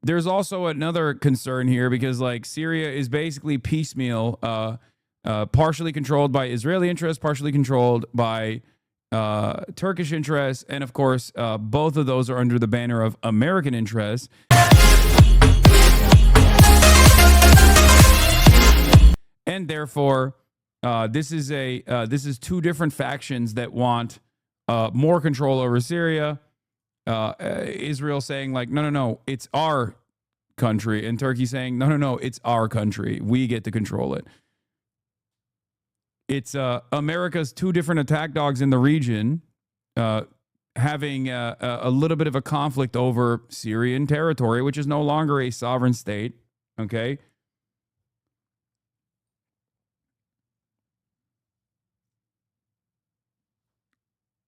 there's also another concern here because like Syria is basically piecemeal, partially controlled by Israeli interests, partially controlled by Turkish interests, and of course, both of those are under the banner of American interests. And therefore, this is two different factions that want more control over Syria. Israel saying like, no, it's our country, and Turkey saying, no, it's our country. We get to control it. It's America's two different attack dogs in the region having a little bit of a conflict over Syrian territory, which is no longer a sovereign state. Okay.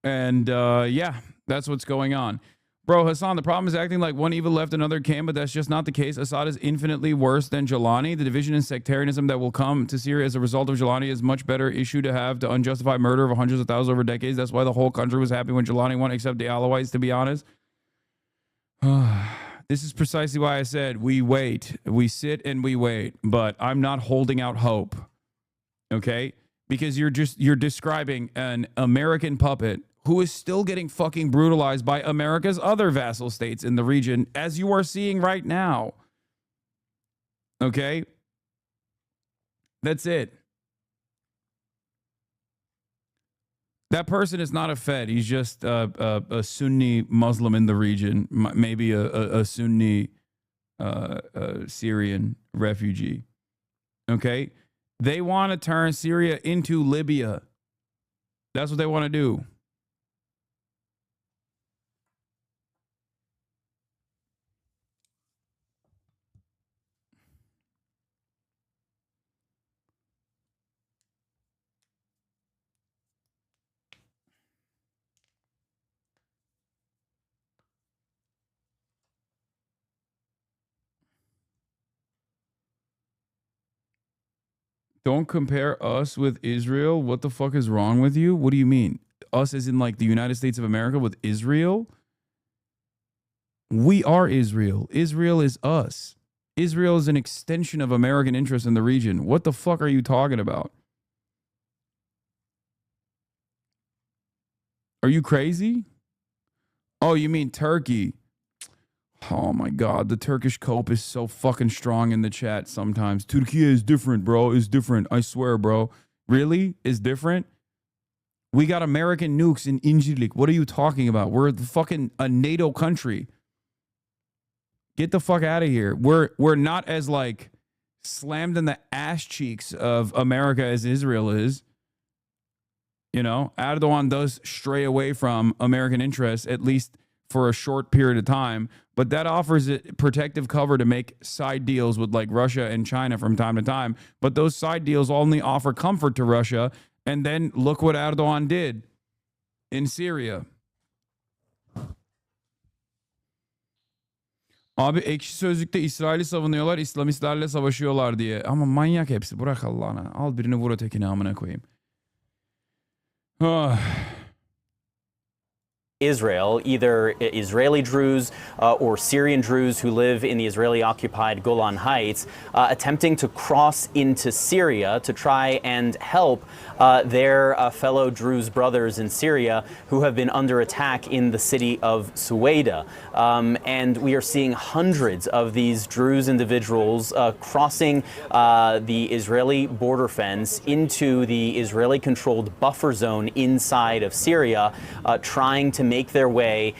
And yeah, that's what's going on. Bro, Hasan, the problem is acting like one evil left another can, but that's just not the case. Assad is infinitely worse than Jelani. The division and sectarianism that will come to Syria as a result of Jelani is much better issue to have to unjustify murder of hundreds of thousands over decades. That's why the whole country was happy when Jelani won, except the Alawites, to be honest. This is precisely why I said we wait. We sit and we wait, but I'm not holding out hope. Okay? Because you're describing an American puppet who is still getting fucking brutalized by America's other vassal states in the region, as you are seeing right now. Okay? That's it. That person is not a Fed. He's just a Sunni Muslim in the region, maybe a Sunni Syrian refugee. Okay? They want to turn Syria into Libya. That's what they want to do. Don't compare us with Israel. What the fuck is wrong with you? What do you mean? Us as in like the United States of America with Israel? We are Israel. Israel is us. Israel is an extension of American interest in the region. What the fuck are you talking about? Are you crazy? Oh, you mean Turkey? Oh my God, the Turkish cope is so fucking strong in the chat sometimes. Turkey is different, bro. It's different. I swear, bro. Really? Is different? We got American nukes in Incirlik. What are you talking about? We're fucking a NATO country. Get the fuck out of here. We're not as like slammed in the ass cheeks of America as Israel is. You know, Erdogan does stray away from American interests, at least for a short period of time, but that offers it protective cover to make side deals with like Russia and China from time to time. But those side deals only offer comfort to Russia. And then look what Erdogan did in Syria. Abi Ekşi Sözlük'te İsrail'i savunuyorlar, İslamistlerle savaşıyorlar diye. Ama manyak hepsi. Bırak Allah'ına. Al birini vur ötekini amına koyayım. Israel, either Israeli Druze or Syrian Druze who live in the Israeli-occupied Golan Heights, attempting to cross into Syria to try and help their fellow Druze brothers in Syria who have been under attack in the city of Suwaida. And we are seeing hundreds of these Druze individuals crossing the Israeli border fence into the Israeli-controlled buffer zone inside of Syria, trying to make their way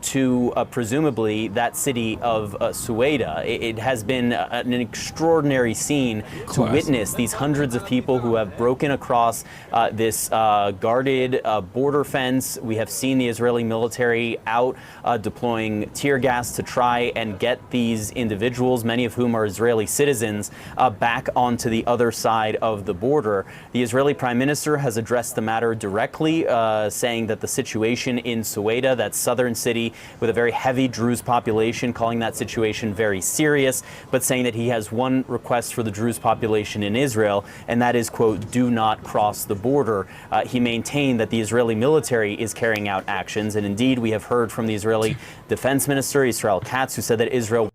to presumably that city of Suwaida. It has been an extraordinary scene to witness these hundreds of people who have broken across this guarded border fence. We have seen the Israeli military out deploying tear gas to try and get these individuals, many of whom are Israeli citizens, back onto the other side of the border. The Israeli Prime Minister has addressed the matter directly, saying that the situation in Suwaida, that southern city with a very heavy Druze population, calling that situation very serious, but saying that he has one request for the Druze population in Israel, and that is, quote, do not cross the border. He maintained that the Israeli military is carrying out actions, and indeed we have heard from the Israeli Defense Minister, Israel Katz, who said that Israel...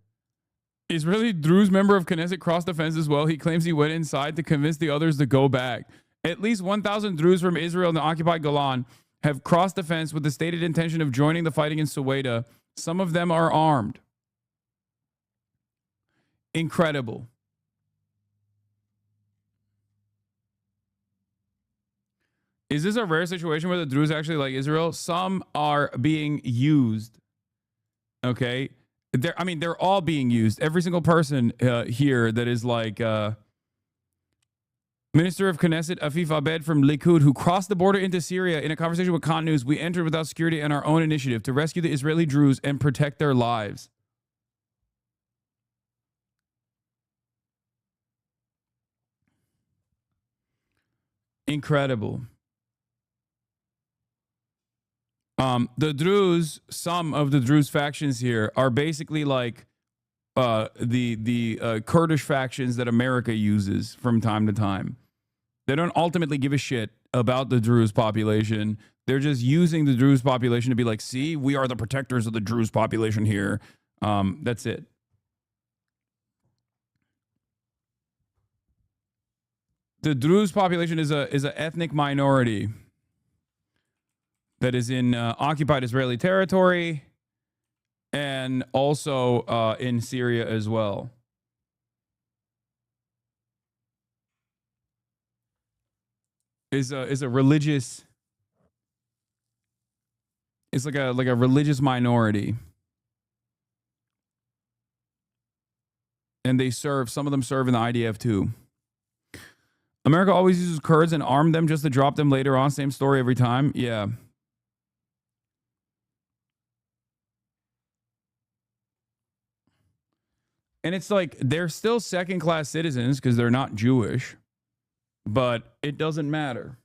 Israeli Druze member of Knesset crossed the fence as well. He claims he went inside to convince the others to go back. At least 1,000 Druze from Israel and the occupied Golan have crossed the fence with the stated intention of joining the fight against Suwaida. Some of them are armed. Incredible. Is this a rare situation where the Druze actually like Israel? Some are being used. Okay. They're all being used. Every single person here that is like Minister of Knesset Afif Abed from Likud, who crossed the border into Syria in a conversation with Khan News. We entered without security and our own initiative to rescue the Israeli Druze and protect their lives. Incredible. The Druze, some of the Druze factions here are basically like the Kurdish factions that America uses from time to time. They don't ultimately give a shit about the Druze population. They're just using the Druze population to be like, see, we are the protectors of the Druze population here. That's it. The Druze population is an ethnic minority that is in occupied Israeli territory and also in Syria as well. Is a religious. It's like a religious minority, and they serve. Some of them serve in the IDF too. America always uses Kurds and arm them just to drop them later on. Same story every time. Yeah. And it's like they're still second-class citizens because they're not Jewish, but it doesn't matter.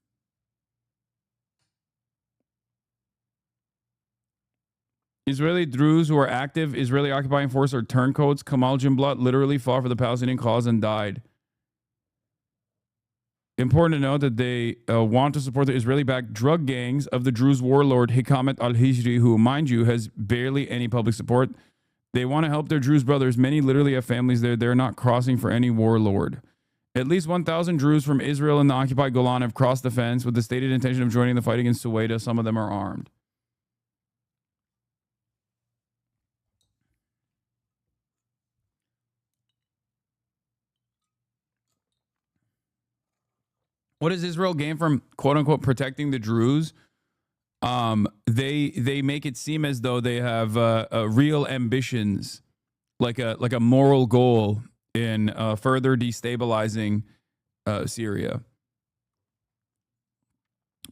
Israeli Druze who are active Israeli occupying force are turncoats. Kamal Jumblat literally fought for the Palestinian cause and died. Important to note that they want to support the Israeli-backed drug gangs of the Druze warlord Hikamet al-Hijri, who, mind you, has barely any public support. They want to help their Druze brothers. Many literally have families there. They're not crossing for any warlord. At least 1,000 Druze from Israel and the occupied Golan have crossed the fence with the stated intention of joining the fight against Suwaida. Some of them are armed. What does Israel gain from quote unquote protecting the Druze? They make it seem as though they have real ambitions, like a moral goal in further destabilizing Syria.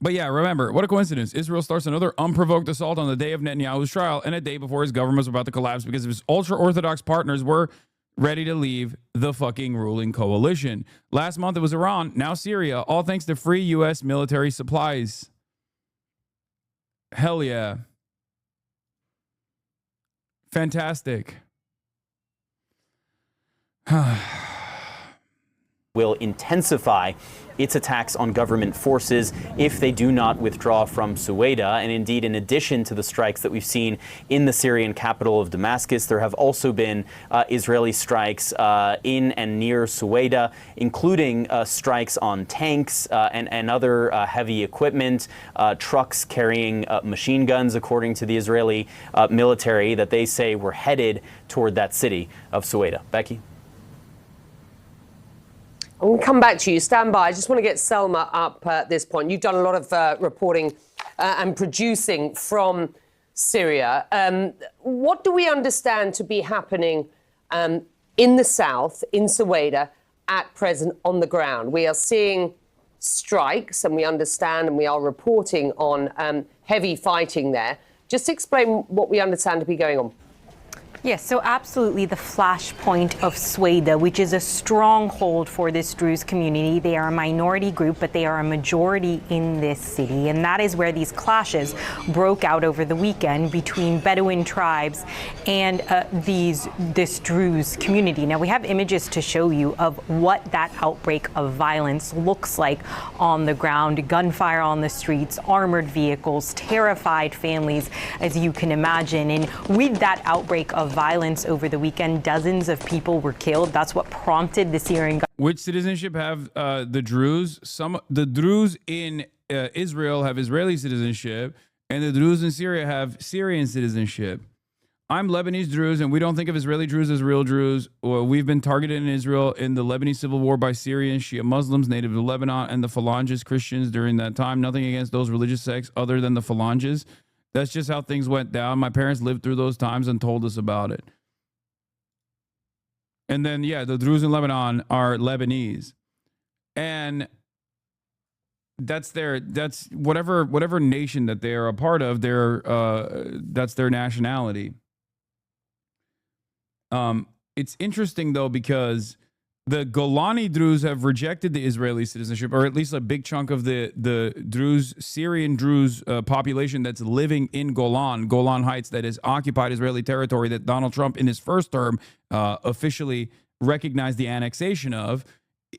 But yeah, remember, what a coincidence. Israel starts another unprovoked assault on the day of Netanyahu's trial and a day before his government was about to collapse because his ultra-Orthodox partners were ready to leave the fucking ruling coalition. Last month it was Iran, now Syria, all thanks to free U.S. military supplies. Hell yeah. Fantastic. Will intensify its attacks on government forces if they do not withdraw from Suwaida. And indeed, in addition to the strikes that we've seen in the Syrian capital of Damascus, there have also been Israeli strikes in and near Suwaida, including strikes on tanks and other heavy equipment, trucks carrying machine guns, according to the Israeli military, that they say were headed toward that city of Suwaida. Becky? I'm going to come back to you. Stand by. I just want to get Selma up at this point. You've done a lot of reporting and producing from Syria. What do we understand to be happening in the south, in Suwaida, at present on the ground? We are seeing strikes, and we understand and we are reporting on heavy fighting there. Just explain what we understand to be going on. Yes, so absolutely the flashpoint of Suwaida, which is a stronghold for this Druze community. They are a minority group, but they are a majority in this city. And that is where these clashes broke out over the weekend between Bedouin tribes and this Druze community. Now, we have images to show you of what that outbreak of violence looks like on the ground. Gunfire on the streets, armored vehicles, terrified families, as you can imagine. And with that outbreak of violence over the weekend. Dozens of people were killed. That's what prompted the Syrian government. Which citizenship have the Druze? The Druze in Israel have Israeli citizenship, and the Druze in Syria have Syrian citizenship. I'm Lebanese Druze, and we don't think of Israeli Druze as real Druze. We've been targeted in Israel in the Lebanese civil war by Syrian Shia Muslims native to Lebanon and the Phalanges Christians during that time. Nothing against those religious sects other than the Phalanges. That's just how things went down. My parents lived through those times and told us about it. And then, yeah, the Druze in Lebanon are Lebanese. And that's whatever nation that they are a part of, that's their nationality. It's interesting, though, because the Golani Druze have rejected the Israeli citizenship, or at least a big chunk of the Druze, Syrian Druze population that's living in Golan Heights, that is occupied Israeli territory that Donald Trump in his first term officially recognized the annexation of,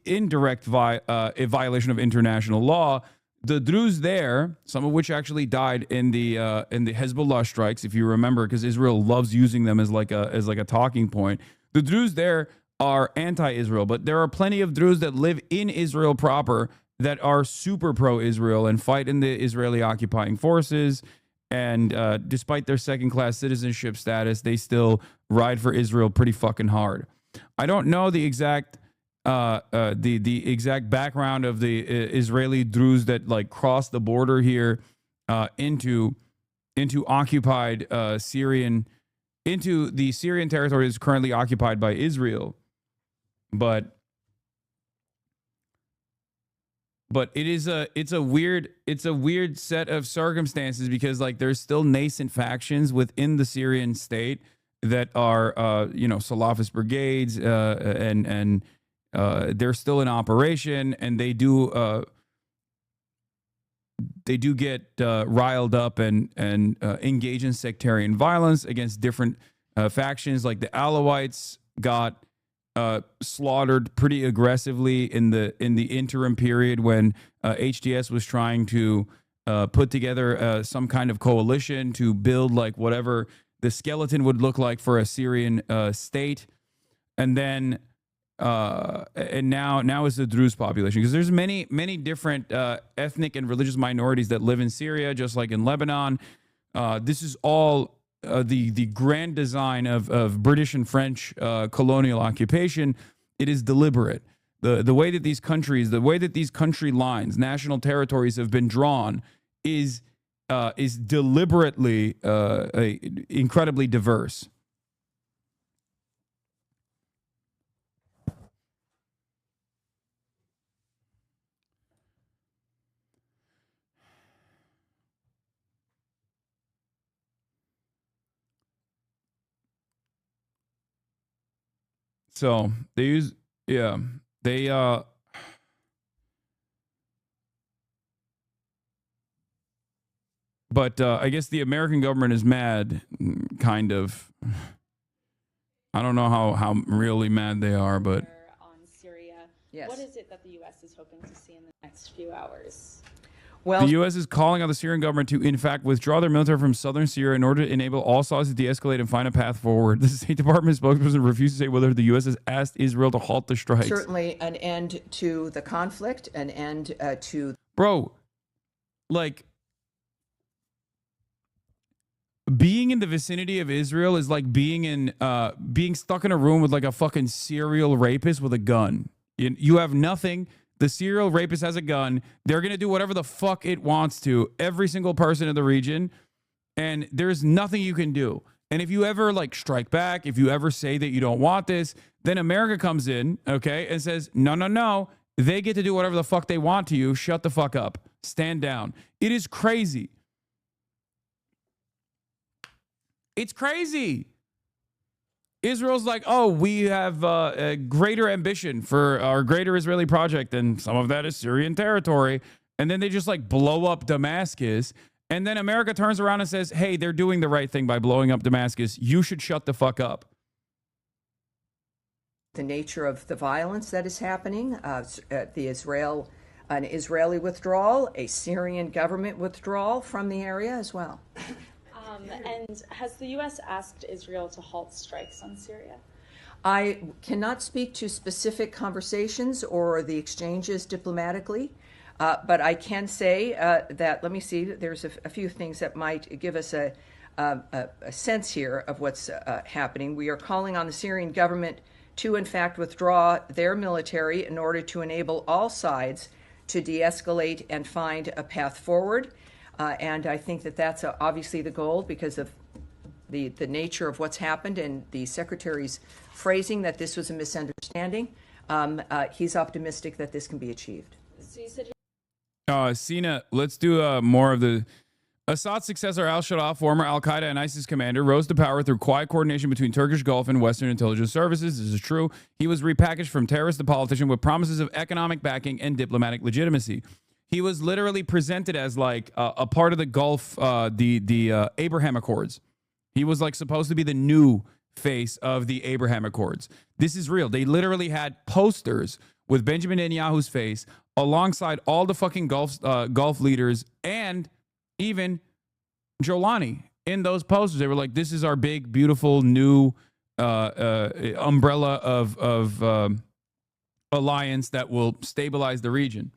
in direct a violation of international law. The Druze there, some of which actually died in the Hezbollah strikes, if you remember, because Israel loves using them as like a talking point. The Druze there are anti-Israel, but there are plenty of Druze that live in Israel proper that are super pro-Israel and fight in the Israeli occupying forces. And despite their second-class citizenship status, they still ride for Israel pretty fucking hard. I don't know the exact the exact background of the Israeli Druze that like crossed the border here into occupied Syrian, into the Syrian territory that's currently occupied by Israel, but it's a weird set of circumstances, because like there's still nascent factions within the Syrian state that are Salafist brigades and they're still in operation, and they do get riled up and engage in sectarian violence against different factions. Like the Alawites got slaughtered pretty aggressively in the interim period when HDS was trying to put together some kind of coalition to build like whatever the skeleton would look like for a Syrian state. And then and now is the Druze population, because there's many different ethnic and religious minorities that live in Syria, just like in Lebanon. This is all the grand design of British and French colonial occupation. It is deliberate. The way that these country lines, national territories have been drawn is deliberately incredibly diverse. So they use, yeah, they, but I guess the American government is mad, kind of. I don't know how really mad they are, but. On Syria, yes. What is it that the U.S. is hoping to see in the next few hours? Well, the U.S. is calling on the Syrian government to, in fact, withdraw their military from southern Syria in order to enable all sides to de-escalate and find a path forward. The State Department spokesperson refused to say whether the U.S. has asked Israel to halt the strikes. certainly an end to the conflict, an end to... Bro, like, being in the vicinity of Israel is like being stuck in a room with like a fucking serial rapist with a gun. You have nothing. The serial rapist has a gun. They're going to do whatever the fuck it wants to, every single person in the region. And there's nothing you can do. And if you ever like strike back, if you ever say that you don't want this, then America comes in, okay, and says, no. They get to do whatever the fuck they want to you. Shut the fuck up. Stand down. It is crazy. It's crazy. Israel's like, oh, we have a greater ambition for our greater Israeli project, and some of that is Syrian territory. And then they just like blow up Damascus. And then America turns around and says, hey, they're doing the right thing by blowing up Damascus. You should shut the fuck up. the nature of the violence that is happening, an Israeli withdrawal, a Syrian government withdrawal from the area as well. And has the U.S. asked Israel to halt strikes on Syria? I cannot speak to specific conversations or the exchanges diplomatically, but I can say that, let me see, there's a few things that might give us a sense here of what's happening. We are calling on the Syrian government to, in fact, withdraw their military in order to enable all sides to de-escalate and find a path forward. And I think that that's obviously the goal because of the nature of what's happened and the secretary's phrasing that this was a misunderstanding. He's optimistic that this can be achieved. So you said Sina, let's do more of the... Assad's successor al-Sharaa, former al-Qaeda and ISIS commander, rose to power through quiet coordination between Turkish Gulf and Western intelligence services. This is true. He was repackaged from terrorist to politician with promises of economic backing and diplomatic legitimacy. He was literally presented as like a part of the Gulf, the Abraham Accords. He was like supposed to be the new face of the Abraham Accords. This is real. They literally had posters with Benjamin Netanyahu's face alongside all the fucking Gulf leaders and even Jolani in those posters. They were like, this is our big, beautiful new umbrella of alliance that will stabilize the region.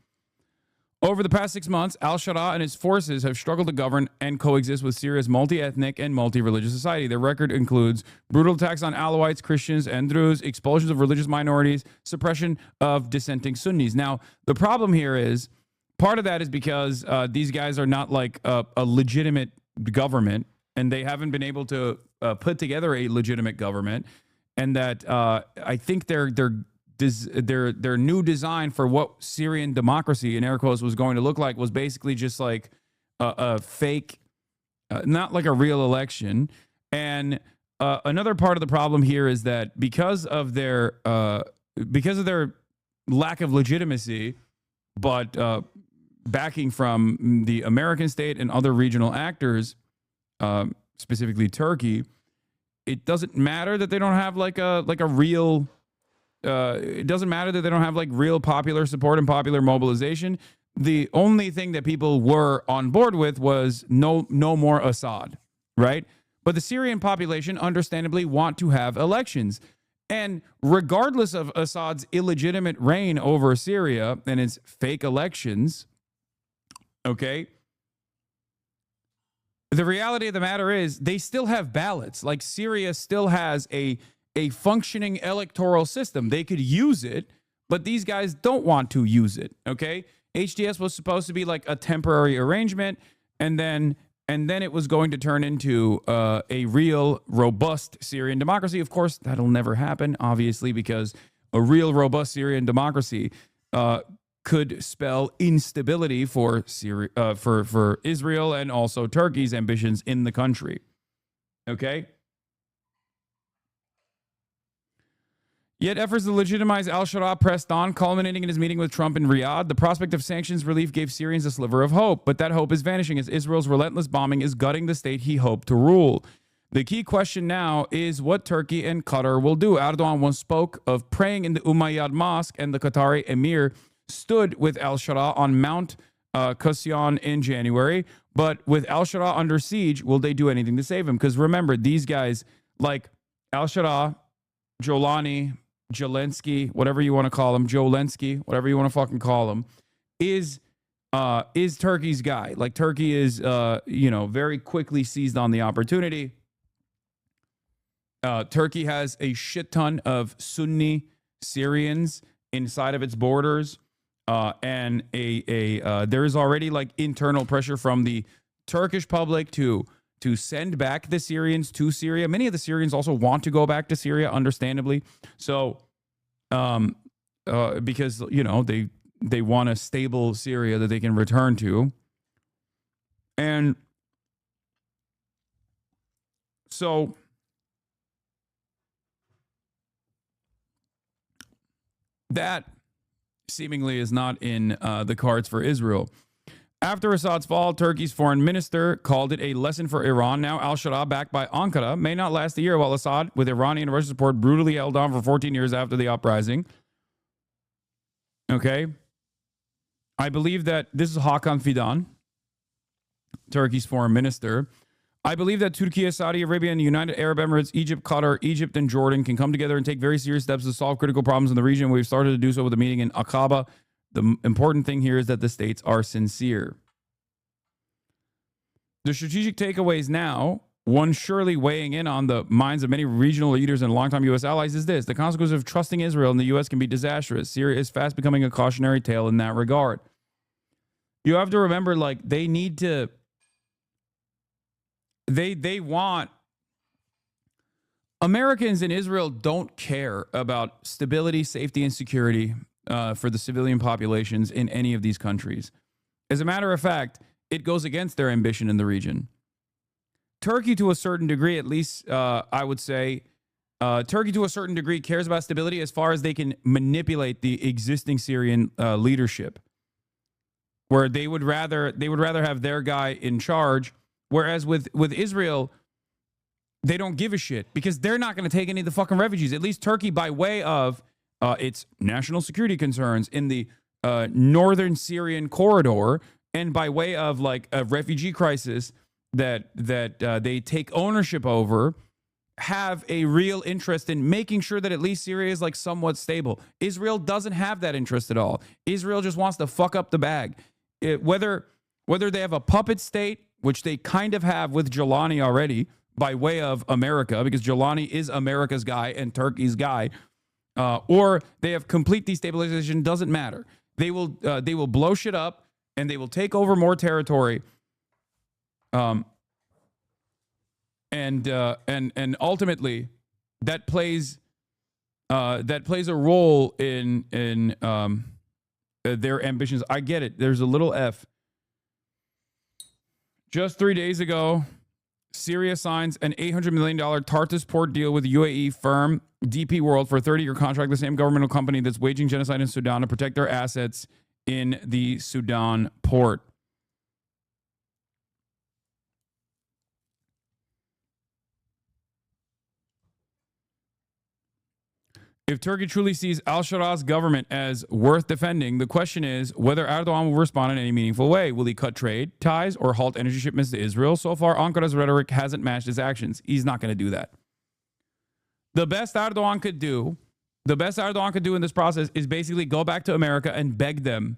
Over the past 6 months, al-Sharaa and his forces have struggled to govern and coexist with Syria's multi-ethnic and multi-religious society. Their record includes brutal attacks on Alawites, Christians, and Druze, expulsions of religious minorities, suppression of dissenting Sunnis. Now, the problem here is, part of that is because these guys are not like a legitimate government, and they haven't been able to put together a legitimate government, and that I think their new design for what Syrian democracy in air quotes was going to look like was basically just like a fake, not like a real election. And another part of the problem here is that because of their lack of legitimacy, but backing from the American state and other regional actors, specifically Turkey, it doesn't matter that they don't have like a real. It doesn't matter that they don't have like real popular support and popular mobilization. The only thing that people were on board with was no more Assad, right? But the Syrian population understandably want to have elections. And regardless of Assad's illegitimate reign over Syria and its fake elections, okay, the reality of the matter is they still have ballots. Like Syria still has a functioning electoral system. They could use it, but these guys don't want to use it, okay? HDS was supposed to be like a temporary arrangement, and then it was going to turn into a real robust Syrian democracy. Of course, that'll never happen, obviously, because a real robust Syrian democracy could spell instability for Syria, for Israel and also Turkey's ambitions in the country. Okay? Yet efforts to legitimize al-Sharaa pressed on, culminating in his meeting with Trump in Riyadh. The prospect of sanctions relief gave Syrians a sliver of hope, but that hope is vanishing as Israel's relentless bombing is gutting the state he hoped to rule. The key question now is what Turkey and Qatar will do. Erdogan once spoke of praying in the Umayyad Mosque, and the Qatari emir stood with al-Sharaa on Mount Qasyan in January. But with al-Sharaa under siege, will they do anything to save him? Because remember, these guys like al-Sharaa, Jolani, Zelensky, whatever you want to call him, Jolensky, whatever you want to fucking call him, is Turkey's guy. Like Turkey is, very quickly seized on the opportunity. Turkey has a shit ton of Sunni Syrians inside of its borders, and there is already like internal pressure from the Turkish public to send back the Syrians to Syria. Many of the Syrians also want to go back to Syria, understandably. So, because, they want a stable Syria that they can return to. And so that seemingly is not in the cards for Israel. After Assad's fall, Turkey's foreign minister called it a lesson for Iran. Now al-Sharaa, backed by Ankara, may not last a year, while Assad, with Iranian and Russian support, brutally held on for 14 years after the uprising. Okay? I believe that this is Hakan Fidan, Turkey's foreign minister. I believe that Turkey, Saudi Arabia, and the United Arab Emirates, Egypt, Qatar, Egypt, and Jordan can come together and take very serious steps to solve critical problems in the region. We've started to do so with a meeting in Aqaba. The important thing here is that the states are sincere. The strategic takeaways now, one surely weighing in on the minds of many regional leaders and longtime U.S. allies, is this. The consequences of trusting Israel and the U.S. can be disastrous. Syria is fast becoming a cautionary tale in that regard. You have to remember, like, they need to... They want... Americans in Israel don't care about stability, safety, and security for the civilian populations in any of these countries. As a matter of fact, it goes against their ambition in the region. Turkey, to a certain degree, at least I would say, Turkey, to a certain degree, cares about stability as far as they can manipulate the existing Syrian leadership, where they would rather have their guy in charge. Whereas with Israel, they don't give a shit because they're not going to take any of the fucking refugees. At least Turkey, by way of its national security concerns in the northern Syrian corridor, and by way of like a refugee crisis that they take ownership over, have a real interest in making sure that at least Syria is like somewhat stable. Israel doesn't have that interest at all. Israel just wants to fuck up the bag. Whether they have a puppet state, which they kind of have with Jelani already by way of America, because Jelani is America's guy and Turkey's guy, or they have complete destabilization, doesn't matter. They will blow shit up and they will take over more territory. And ultimately, that plays a role in their ambitions. I get it. There's a little F. Just 3 days ago, Syria signs an $800 million Tartus port deal with UAE firm DP World for a 30-year contract, the same governmental company that's waging genocide in Sudan, to protect their assets in the Sudan port. If Turkey truly sees al-Sharat's government as worth defending, the question is whether Erdogan will respond in any meaningful way. Will he cut trade ties or halt energy shipments to Israel? So far, Ankara's rhetoric hasn't matched his actions. He's not going to do that. The best Erdogan could do in this process is basically go back to America and beg them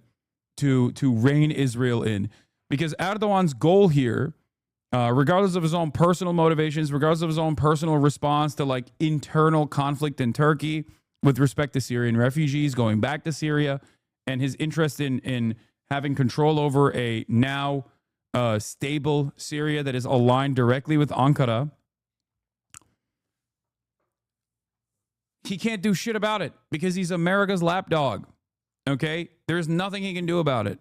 to rein Israel in. Because Erdogan's goal here, regardless of his own personal motivations, regardless of his own personal response to like internal conflict in Turkey with respect to Syrian refugees going back to Syria, and his interest in having control over a now stable Syria that is aligned directly with Ankara, he can't do shit about it because he's America's lapdog. Okay? There's nothing he can do about it.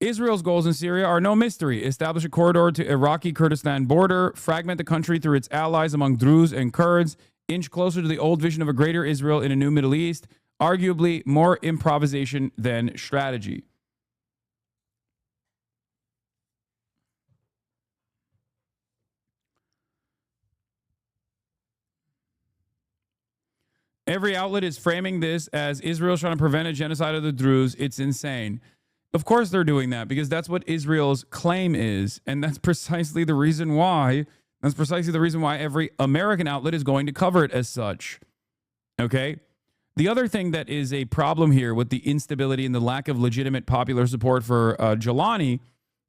Israel's goals in Syria are no mystery. Establish a corridor to Iraqi Kurdistan border, fragment the country through its allies among Druze and Kurds, inch closer to the old vision of a greater Israel in a new Middle East, arguably more improvisation than strategy. Every outlet is framing this as Israel's trying to prevent a genocide of the Druze. It's insane. Of course they're doing that because that's what Israel's claim is. And that's precisely the reason why every American outlet is going to cover it as such. Okay? The other thing that is a problem here with the instability and the lack of legitimate popular support for Jelani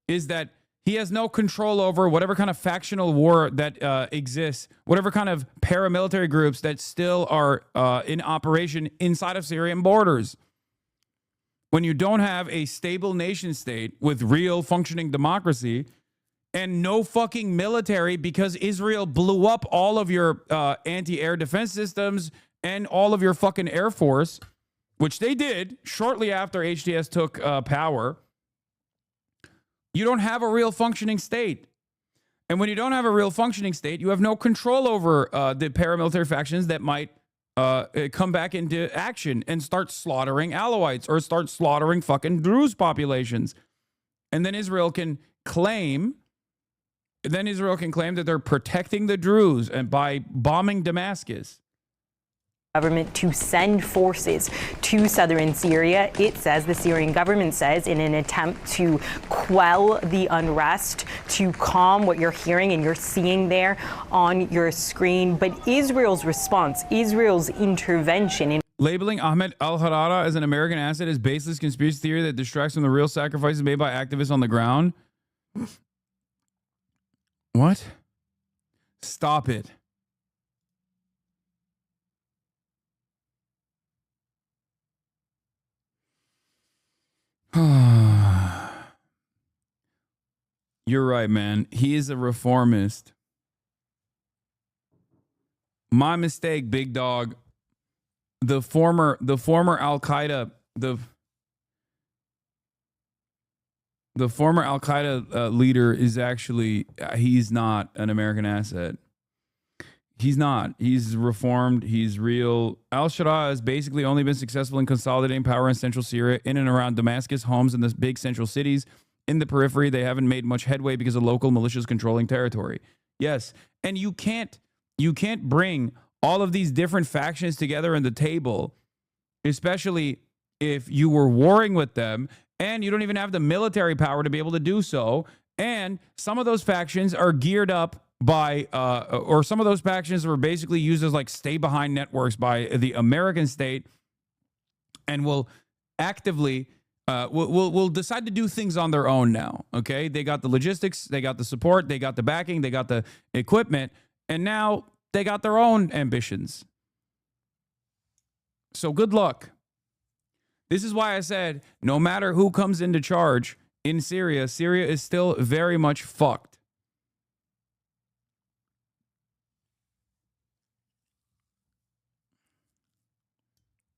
is that he has no control over whatever kind of factional war that exists, whatever kind of paramilitary groups that still are in operation inside of Syrian borders. When you don't have a stable nation state with real functioning democracy and no fucking military because Israel blew up all of your anti-air defense systems and all of your fucking air force, which they did shortly after HTS took power, you don't have a real functioning state. And when you don't have a real functioning state, you have no control over the paramilitary factions that might come back into action and start slaughtering Alawites or start slaughtering fucking Druze populations. And then Israel can claim that they're protecting the Druze and by bombing Damascus. government to send forces to southern Syria. It says, the Syrian government says, in an attempt to quell the unrest, to calm what you're hearing and you're seeing there on your screen. But Israel's response, Israel's intervention in Labeling Ahmed al-Harara as an American asset is baseless conspiracy theory that distracts from the real sacrifices made by activists on the ground. What? Stop it. You're right, man. He is a reformist. My mistake, big dog. The former Al-Qaeda, the former Al-Qaeda leader is actually, he's not an American asset. He's not. He's reformed. He's real. Al-Sharaa has basically only been successful in consolidating power in central Syria, in and around Damascus, homes in the big central cities. In the periphery, they haven't made much headway because of local militias controlling territory. Yes, and you can't bring all of these different factions together in the table, especially if you were warring with them and you don't even have the military power to be able to do so. And some of those factions are geared up by, or some of those factions were basically used as like stay behind networks by the American state, and will actively, will decide to do things on their own now. Okay, they got the logistics, they got the support, they got the backing, they got the equipment, and now they got their own ambitions. So good luck. This is why I said, no matter who comes into charge in Syria, Syria is still very much fucked.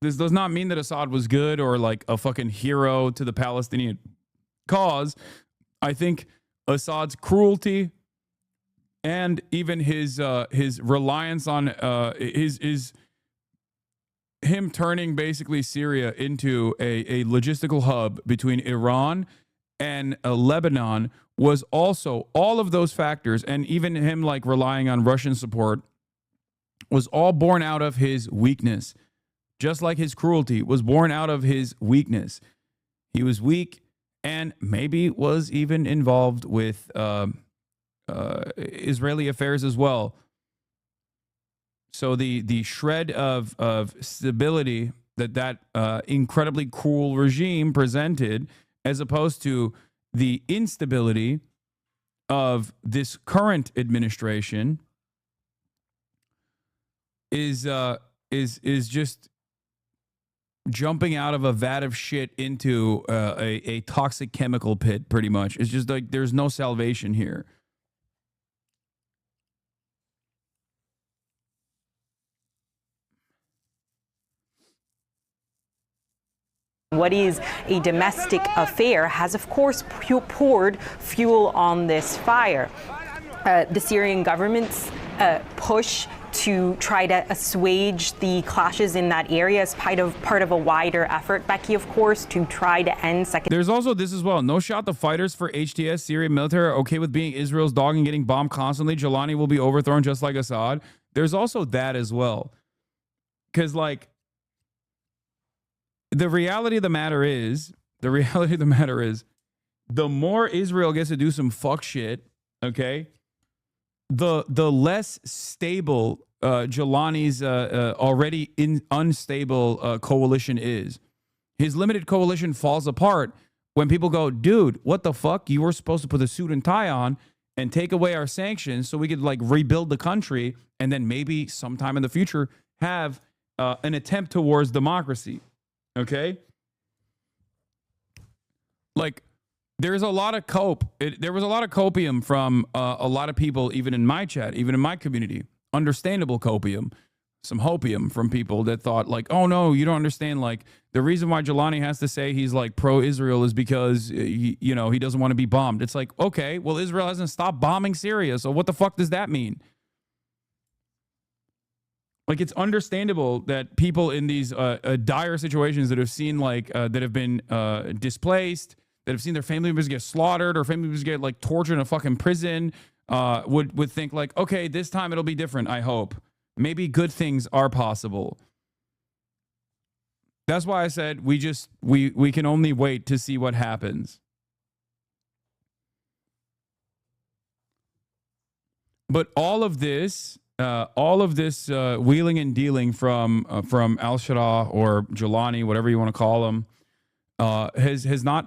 This does not mean that Assad was good or like a fucking hero to the Palestinian cause. I think Assad's cruelty and even his reliance on him turning basically Syria into a logistical hub between Iran and Lebanon was also, all of those factors, and even him like relying on Russian support, was all born out of his weakness. Just like his cruelty was born out of his weakness. He was weak and maybe was even involved with Israeli affairs as well. So the shred of stability that incredibly cruel regime presented, as opposed to the instability of this current administration, is just jumping out of a vat of shit into a toxic chemical pit, pretty much. It's just like there's no salvation here. What is a domestic affair has, of course, poured fuel on this fire. The Syrian government's push to try to assuage the clashes in that area is part of a wider effort, Becky, of course, to try to end second. There's also this as well. No shot the fighters for HTS Syrian military are okay with being Israel's dog and getting bombed constantly. Jelani will be overthrown just like Assad. There's also that as well. Because, like, the reality of the matter is, the more Israel gets to do some fuck shit, okay, the less stable Jelani's already unstable coalition is. His limited coalition falls apart when people go, dude, what the fuck? You were supposed to put a suit and tie on and take away our sanctions so we could like rebuild the country and then maybe sometime in the future have an attempt towards democracy. Okay? Like, there's a lot of there was a lot of copium from a lot of people, even in my chat, even in my community. Understandable copium. Some hopium from people that thought like, oh no, you don't understand. Like, the reason why Jelani has to say he's like pro-Israel is because, he doesn't want to be bombed. It's like, okay, well, Israel hasn't stopped bombing Syria. So what the fuck does that mean? Like, it's understandable that people in these dire situations that have seen that have been displaced, that have seen their family members get slaughtered or family members get like tortured in a fucking prison, would think like, okay, this time it'll be different. I hope maybe good things are possible. That's why I said we can only wait to see what happens. But all of this wheeling and dealing from Al-Sharaa or Jelani, whatever you want to call him, has not